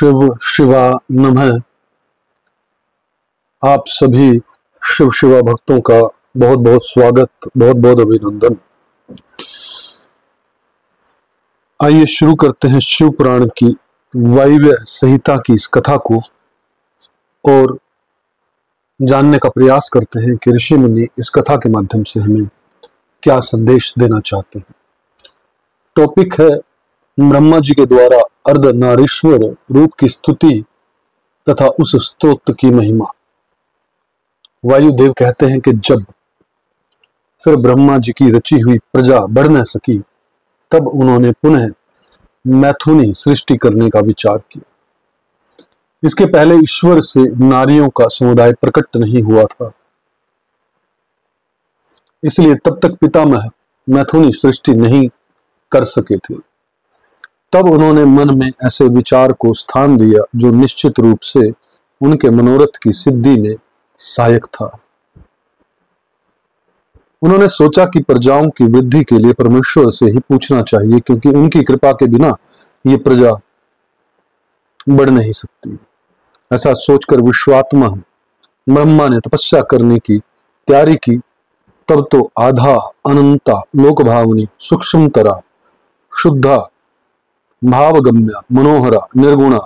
शिव शिवा नमः। आप सभी शिव शिवा भक्तों का बहुत बहुत स्वागत, बहुत बहुत अभिनंदन। आइए शुरू करते हैं शिव पुराण की वायव्य संहिता की इस कथा को और जानने का प्रयास करते हैं कि ऋषि मुनि इस कथा के माध्यम से हमें क्या संदेश देना चाहते हैं। टॉपिक है ब्रह्मा जी के द्वारा अर्धनारीश्वर रूप की स्तुति तथा उस स्तोत्र की महिमा। वायुदेव कहते हैं कि जब फिर ब्रह्मा जी की रची हुई प्रजा बढ़ न सकी तब उन्होंने पुनः मैथुनी सृष्टि करने का विचार किया। इसके पहले ईश्वर से नारियों का समुदाय प्रकट नहीं हुआ था, इसलिए तब तक पितामह मैथुनी सृष्टि नहीं कर सके थे। तब उन्होंने मन में ऐसे विचार को स्थान दिया जो निश्चित रूप से उनके मनोरथ की सिद्धि में सहायक था। उन्होंने सोचा कि प्रजाओं की वृद्धि के लिए परमेश्वर से ही पूछना चाहिए, क्योंकि उनकी कृपा के बिना ये प्रजा बढ़ नहीं सकती। ऐसा सोचकर विश्वात्मा ब्रह्मा ने तपस्या करने की तैयारी की। तब तो आधा अनंता लोक भावनी सूक्ष्मतरा शुद्धा भावगम्या मनोहरा निर्गुणा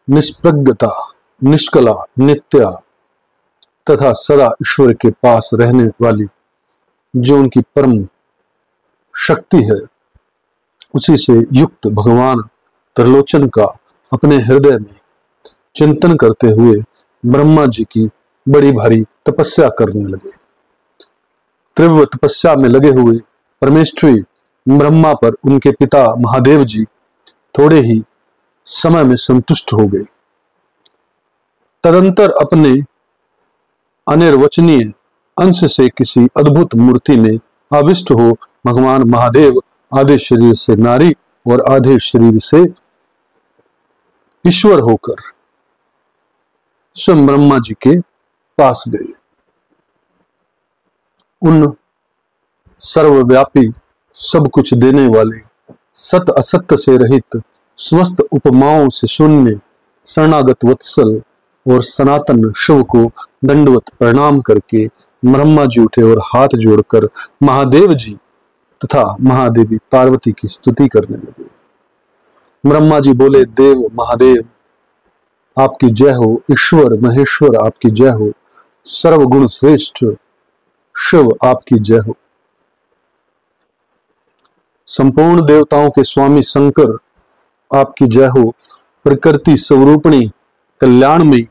निष्प्रज्ञता निष्कला नित्या तथा सदा ईश्वर के पास रहने वाली जो उनकी परम शक्ति है, उसी से युक्त भगवान त्रिलोचन का अपने हृदय में चिंतन करते हुए ब्रह्मा जी की बड़ी भारी तपस्या करने लगे। तीव्र तपस्या में लगे हुए परमेश्वरी ब्रह्मा पर उनके पिता महादेव जी थोड़े ही समय में संतुष्ट हो गए। तदंतर अपने अनिर्वचनीय अंश से किसी अद्भुत मूर्ति में आविष्ट हो भगवान महादेव आधे शरीर से नारी और आधे शरीर से ईश्वर होकर स्वयं ब्रह्मा जी के पास गए। उन सर्वव्यापी सब कुछ देने वाले सत असत्य से रहित समस्त उपमाओं से शून्य शरणागत वत्सल और सनातन शिव को दंडवत प्रणाम करके ब्रह्मा जी उठे और हाथ जोड़कर महादेव जी तथा महादेवी पार्वती की स्तुति करने लगे। ब्रह्मा जी बोले, देव महादेव आपकी जय हो, ईश्वर महेश्वर आपकी जय हो, सर्वगुण श्रेष्ठ शिव आपकी जय हो, संपूर्ण देवताओं के स्वामी शंकर आपकी जय हो, प्रकृति स्वरूपिणी कल्याणमयी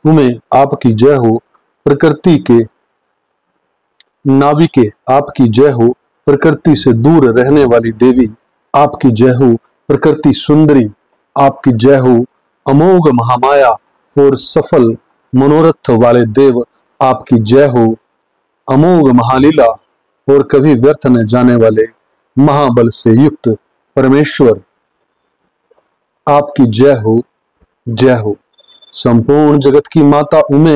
तुम्हें आपकी जय हो, प्रकृति के नाविके आपकी जय हो, प्रकृति से दूर रहने वाली देवी आपकी जय हो, प्रकृति सुंदरी आपकी जय हो, अमोघ महामाया और सफल मनोरथ वाले देव आपकी जय हो, अमोघ महालीला और कभी व्यर्थ न जाने वाले महाबल से युक्त परमेश्वर आपकी जय हो, जय हो, संपूर्ण जगत की माता उमे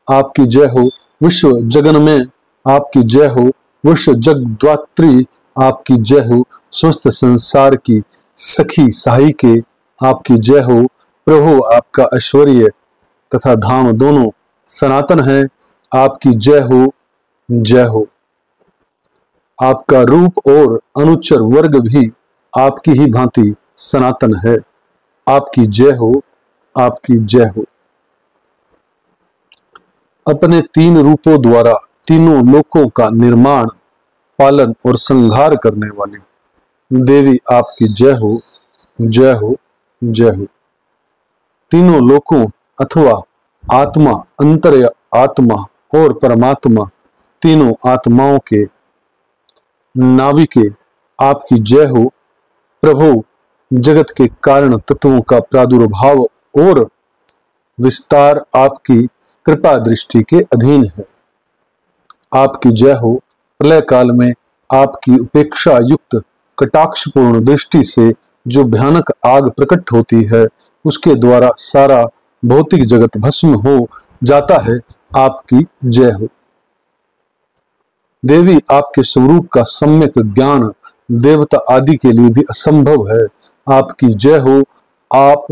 आपकी जय हो, विश्व जगन में आपकी जय हो, विश्व जगद्धात्री आपकी जय हो, समस्त संसार की सखी सहायिके आपकी जय हो, प्रभु आपका ऐश्वर्य तथा धाम दोनों सनातन है, आपकी जय हो, जय हो, आपका रूप और अनुचर वर्ग भी आपकी ही भांति सनातन है, आपकी जय हो, आपकी जय हो। अपने तीन रूपों द्वारा तीनों लोकों का निर्माण पालन और संहार करने वाली देवी आपकी जय हो, जय हो, जय हो। तीनों लोकों अथवा आत्मा, अंतर्य आत्मा और परमात्मा, तीनों आत्माओं के नाविके आपकी जय हो, प्रभु जगत के कारण तत्वों का प्रादुर्भाव और विस्तार आपकी कृपा दृष्टि के अधीन है, आपकी जय हो, प्रलय काल में आपकी उपेक्षा युक्त कटाक्षपूर्ण दृष्टि से जो भयानक आग प्रकट होती है उसके द्वारा सारा भौतिक जगत भस्म हो जाता है, आपकी जय हो। देवी आपके स्वरूप का सम्यक ज्ञान देवता आदि के लिए भी असंभव है, आपकी जय हो, आप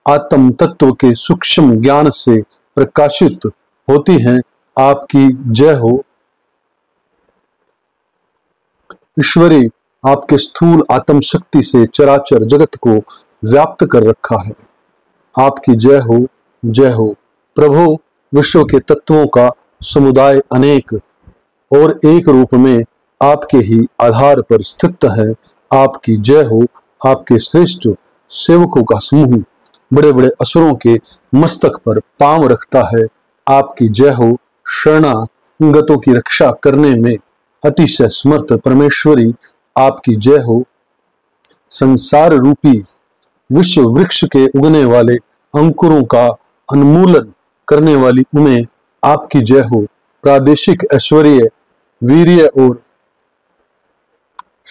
आत्म तत्व के सूक्ष्म ज्ञान से प्रकाशित होती हैं। आपकी जय हो। ईश्वरी आपके स्थूल आत्म शक्ति से चराचर जगत को व्याप्त कर रखा है। आपकी जय हो, जय हो। प्रभु विश्व के तत्वों का समुदाय अनेक और एक रूप में आपके ही आधार पर स्थित है। आपकी जय हो। आपके श्रेष्ठ सेवकों का समूह बड़े बड़े असुरों के मस्तक पर पांव रखता है। आपकी जय हो। शरणागतों की रक्षा करने में अतिशय समर्थ परमेश्वरी, आपकी जय हो। संसार रूपी विश्व वृक्ष के उगने वाले अंकुरों का उन्मूलन करने वाली उन्हें आपकी जय हो। प्रादेशिक ऐश्वर्य, वीर्य और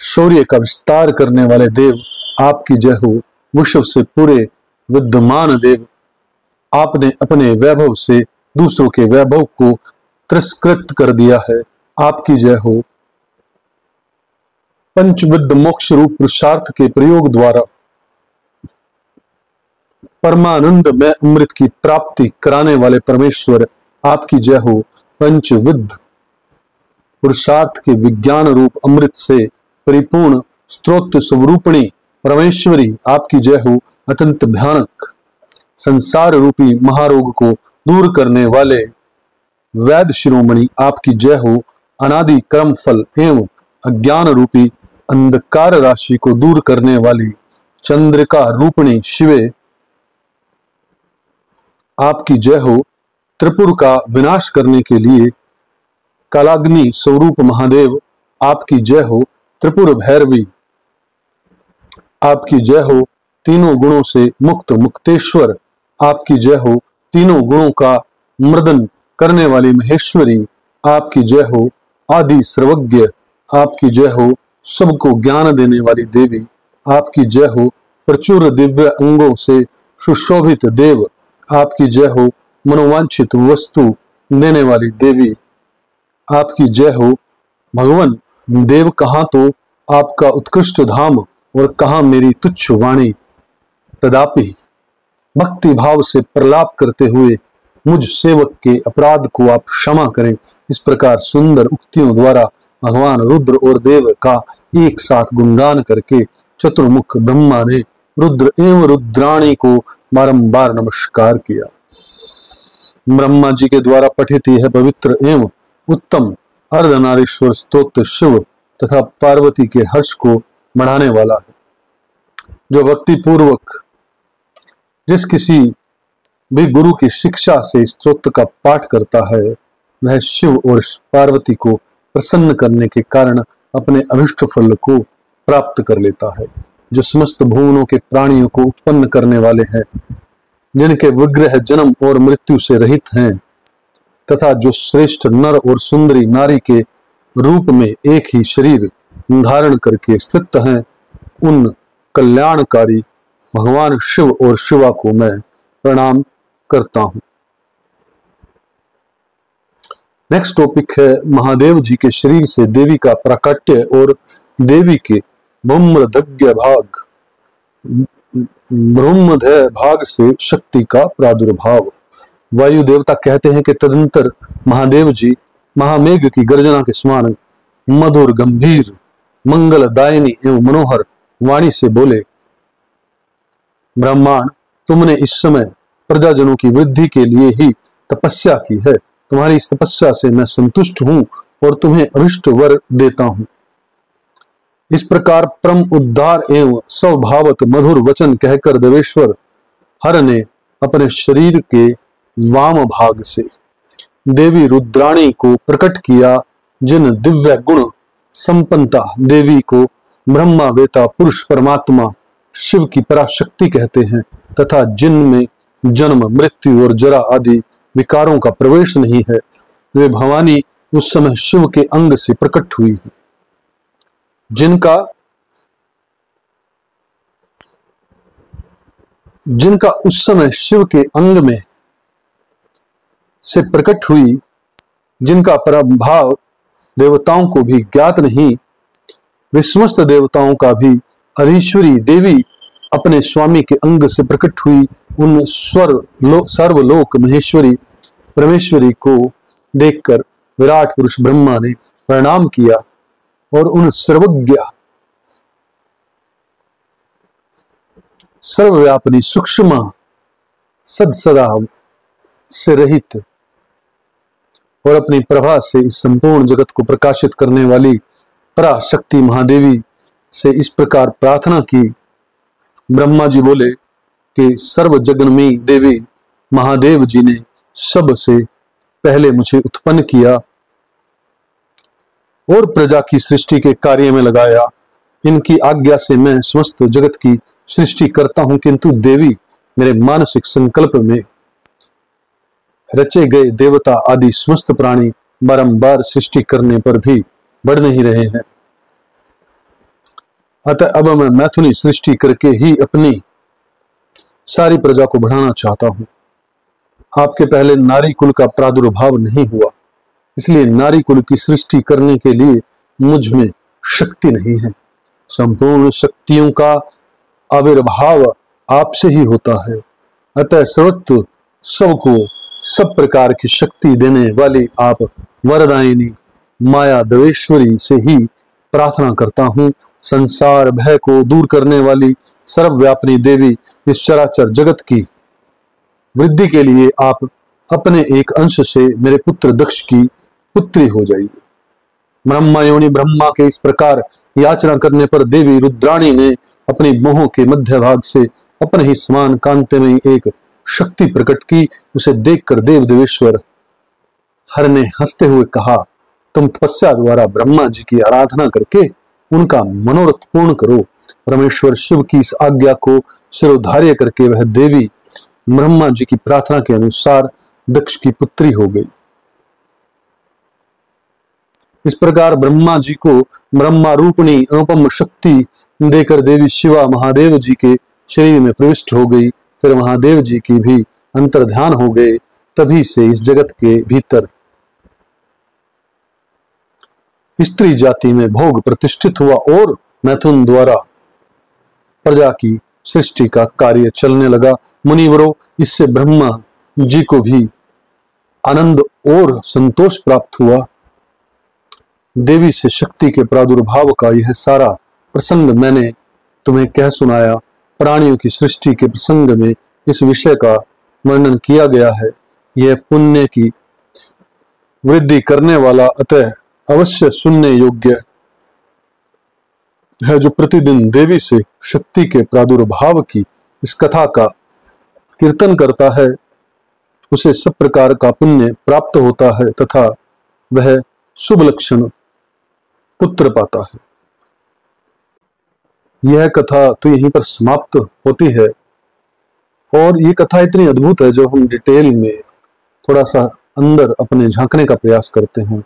शौर्य का विस्तार करने वाले देव, आपकी जय हो। विश्व से पूरे विद्यमान देव, आपने अपने वैभव से दूसरों के वैभव को तिरस्कृत कर दिया है। आपकी जय हो। पंचविद मोक्ष रूप पुरुषार्थ के प्रयोग द्वारा परमानंद में अमृत की प्राप्ति कराने वाले परमेश्वर, आपकी जय हो। पंचविद पुरुषार्थ के विज्ञान रूप अमृत से परिपूर्ण स्त्रोत स्वरूपिणी परमेश्वरी, आपकी जय हो। अत्यंत भयानक संसार रूपी महारोग को दूर करने वाले वैद शिरोमणि, आपकी जय हो। अनादि कर्म फल एवं अज्ञान रूपी अंधकार राशि को दूर करने वाली चंद्रिका रूपिणी शिवे, आपकी जय हो। त्रिपुर का विनाश करने के लिए कालाग्नि स्वरूप महादेव, आपकी जय हो। त्रिपुर भैरवी, आपकी जय हो। तीनों गुणों से मुक्त मुक्तेश्वर, आपकी जय हो। तीनों गुणों का मर्दन करने वाली महेश्वरी, आपकी जय हो। आदि सर्वज्ञ, आपकी जय हो। सबको ज्ञान देने वाली देवी, आपकी जय हो। प्रचुर दिव्य अंगों से सुशोभित देव, आपकी जय हो। मनोवांछित वस्तु देने वाली देवी, आपकी जय हो। भगवान देव, कहाँ तो आपका उत्कृष्ट धाम और कहाँ मेरी तुच्छ वाणी। तदापि भक्ति भाव से प्रलाप करते हुए मुझ सेवक के अपराध को आप क्षमा करें। इस प्रकार सुंदर उक्तियों द्वारा भगवान रुद्र और देव का एक साथ गुणगान करके चतुर्मुख ब्रह्मा ने रुद्र एवं रुद्राणी को बारंबार नमस्कार किया। ब्रह्मा जी के द्वारा पठित यह पवित्र एवं उत्तम अर्धनारीश्वर स्तोत्र शिव तथा पार्वती के हर्ष को बढ़ाने वाला है। जो भक्ति पूर्वक जिस किसी भी गुरु की शिक्षा से स्तोत्र का पाठ करता है, वह शिव और पार्वती को प्रसन्न करने के कारण अपने अभिष्ट फल को प्राप्त कर लेता है। जो समस्त भुवनों के प्राणियों को उत्पन्न करने वाले हैं, जिनके विग्रह जन्म और मृत्यु से रहित हैं, तथा जो श्रेष्ठ नर और सुंदरी नारी के रूप में एक ही शरीर धारण करके स्थित हैं, उन कल्याणकारी भगवान शिव और शिवा को मैं प्रणाम करता हूं। नेक्स्ट टॉपिक है महादेव जी के शरीर से देवी का प्राकट्य और देवी के ब्रह्मध्य भाग से शक्ति का प्रादुर्भाव। वायु देवता कहते हैं कि तदंतर महादेव जी महामेघ की गर्जना के समान मधुर गंभीर मंगलदायिनी एवं मनोहर वाणी से बोले, ब्रह्मांड, तुमने इस समय प्रजाजनों की वृद्धि के लिए ही तपस्या की है। तुम्हारी इस तपस्या से मैं संतुष्ट हूं और तुम्हें अभिष्ट वर देता हूं। इस प्रकार परम उद्धार एवं स्वभावत मधुर वचन कहकर देवेश्वर हर ने अपने शरीर के वाम भाग से देवी रुद्राणी को प्रकट किया, जिन दिव्य गुण संपन्नता देवी को ब्रह्मा वेता पुरुष परमात्मा शिव की पराशक्ति कहते हैं, तथा जिनमें जन्म मृत्यु और जरा आदि विकारों का प्रवेश नहीं है, वे भवानी उस समय शिव के अंग से प्रकट हुई है। जिनका उस समय शिव के अंग में से प्रकट हुई, जिनका प्रभाव देवताओं को भी ज्ञात नहीं, वे समस्त देवताओं का भी अधीश्वरी देवी अपने स्वामी के अंग से प्रकट हुई उन सर्वलोक महेश्वरी परमेश्वरी को देखकर विराट पुरुष ब्रह्मा ने प्रणाम किया और उन सर्वज्ञ सर्वव्यापिनी सूक्ष्म सदा से रहित और अपनी प्रभा से इस संपूर्ण जगत को प्रकाशित करने वाली पराशक्ति महादेवी से इस प्रकार प्रार्थना की। ब्रह्मा जी बोले कि सर्व जगन्मी देवी महादेव जी ने सबसे पहले मुझे उत्पन्न किया और प्रजा की सृष्टि के कार्य में लगाया। इनकी आज्ञा से मैं समस्त जगत की सृष्टि करता हूं, किंतु देवी मेरे मानसिक संकल्प में रचे गए देवता आदि समस्त प्राणी बारंबार सृष्टि करने पर भी बढ़ नहीं रहे हैं। अतः अब मैं मैथुनी सृष्टि करके ही अपनी सारी प्रजा को बढ़ाना चाहता हूं। आपके पहले नारी कुल का प्रादुर्भाव नहीं हुआ, इसलिए नारी कुल की सृष्टि करने के लिए मुझ में शक्ति नहीं है। संपूर्ण शक्तियों का आविर्भाव आपसे ही होता है। अतः सर्वत्र सबको सब प्रकार की शक्ति देने वाली आप वरदायिनी माया देवेश्वरी से ही प्रार्थना करता हूं। संसार भय को दूर करने वाली सर्वव्यापिनी देवी इस चराचर जगत की वृद्धि के लिए आप अपने एक अंश से मेरे पुत्र दक्ष की पुत्री हो जाइए। ब्रह्मा योनि ब्रह्मा के इस प्रकार याचना करने पर देवी रुद्राणी ने अपनी मोह के मध्य भाग से अपने ही समान कांते में एक शक्ति प्रकट की। उसे देखकर देव देवेश्वर हर ने हंसते हुए कहा, तुम तपस्या द्वारा ब्रह्मा जी की आराधना करके उनका मनोरथ पूर्ण करो। परमेश्वर शिव की इस आज्ञा को शिरोधार्य करके वह देवी ब्रह्मा जी की प्रार्थना के अनुसार दक्ष की पुत्री हो गई। इस प्रकार ब्रह्मा जी को ब्रह्मा रूपणी अनुपम शक्ति देकर देवी शिवा महादेव जी के शरीर में प्रविष्ट हो गई। फिर महादेव जी की भी अंतर्ध्यान हो गए। तभी से इस जगत के भीतर स्त्री जाति में भोग प्रतिष्ठित हुआ और मैथुन द्वारा प्रजा की सृष्टि का कार्य चलने लगा। मुनिवरों, इससे ब्रह्मा जी को भी आनंद और संतोष प्राप्त हुआ। देवी से शक्ति के प्रादुर्भाव का यह सारा प्रसंग मैंने तुम्हें कह सुनाया। प्राणियों की सृष्टि के प्रसंग में इस विषय का वर्णन किया गया है। यह पुण्य की वृद्धि करने वाला अतः अवश्य सुनने योग्य है। जो प्रतिदिन देवी से शक्ति के प्रादुर्भाव की इस कथा का कीर्तन करता है उसे सब प्रकार का पुण्य प्राप्त होता है तथा वह शुभ लक्षण पुत्र पाता है। यह कथा तो यहीं पर समाप्त होती है और ये कथा इतनी अद्भुत है जो हम डिटेल में थोड़ा सा अंदर अपने झांकने का प्रयास करते हैं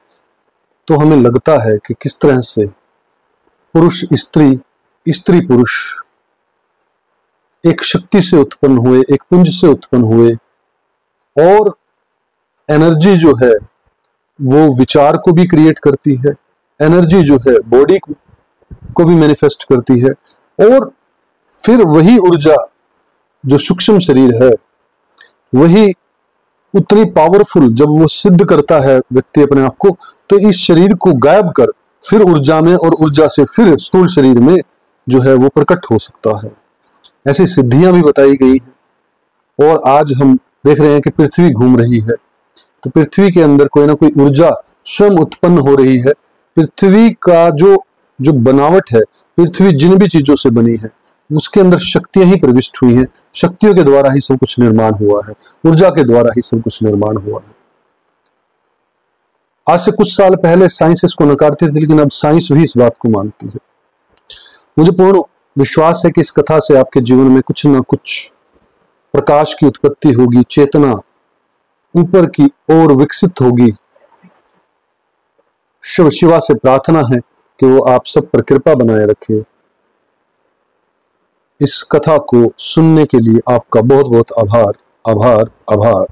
तो हमें लगता है कि किस तरह से पुरुष स्त्री, स्त्री पुरुष एक शक्ति से उत्पन्न हुए, एक पुंज से उत्पन्न हुए और एनर्जी जो है वो विचार को भी क्रिएट करती है, एनर्जी जो है बॉडी को भी मैनिफेस्ट करती है और फिर वही ऊर्जा जो सूक्ष्म शरीर है वही उतनी पावरफुल जब वो सिद्ध करता है व्यक्ति अपने आप को तो इस शरीर को गायब कर फिर ऊर्जा में और ऊर्जा से फिर स्थूल शरीर में जो है वो प्रकट हो सकता है। ऐसी सिद्धियां भी बताई गई है और आज हम देख रहे हैं कि पृथ्वी घूम रही है तो पृथ्वी के अंदर कोई ना कोई ऊर्जा स्वयं उत्पन्न हो रही है। पृथ्वी का जो बनावट है, पृथ्वी जिन भी चीजों से बनी है उसके अंदर शक्तियां ही प्रविष्ट हुई हैं। शक्तियों के द्वारा ही सब कुछ निर्माण हुआ है, ऊर्जा के द्वारा ही सब कुछ निर्माण हुआ है। आज से कुछ साल पहले साइंस इसको नकारती थी लेकिन अब साइंस भी इस बात को मानती है। मुझे पूर्ण विश्वास है कि इस कथा से आपके जीवन में कुछ ना कुछ प्रकाश की उत्पत्ति होगी, चेतना ऊपर की ओर विकसित होगी। शिवा से प्रार्थना है कि वो आप सब पर कृपा बनाए रखे। इस कथा को सुनने के लिए आपका बहुत बहुत आभार आभार आभार।